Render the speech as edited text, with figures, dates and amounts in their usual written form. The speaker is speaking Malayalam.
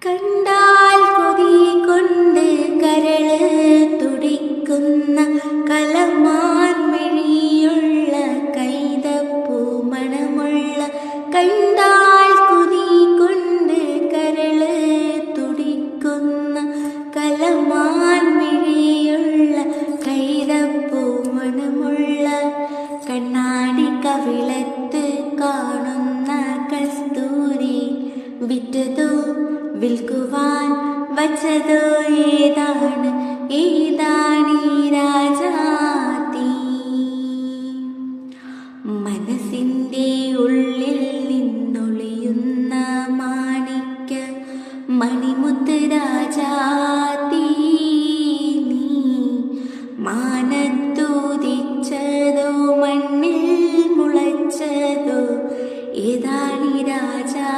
കണ്ടാൽ കൊതി കൊണ്ട് കരള് തുടിക്കുന്ന കലമാൻ മിഴിയുള്ള കൈതപ്പൂ മണമുള്ള കണ്ടാൽ കൊതി കൊണ്ട് കരള് തുടിക്കുന്ന കലമാൻ മിഴിയുള്ള കൈതപ്പൂ മണമുള്ള കണ്ണാടി കവിളത്ത് കാണുന്ന കസ്തൂരി വിറ്റതോ വിൽക്കുവാൻ വച്ചതോ ഏതാണീ രാജാത്തി? മനസ്സിൻ്റെ ഉള്ളിൽ നിന്നൊളിയുന്ന മാണിക്യ മണിമുത്ത് രാജാത്തി, നീ മാനത്തുദിച്ചതോ മണ്ണിൽ മുളച്ചതോ ഏതാണീ രാജാ?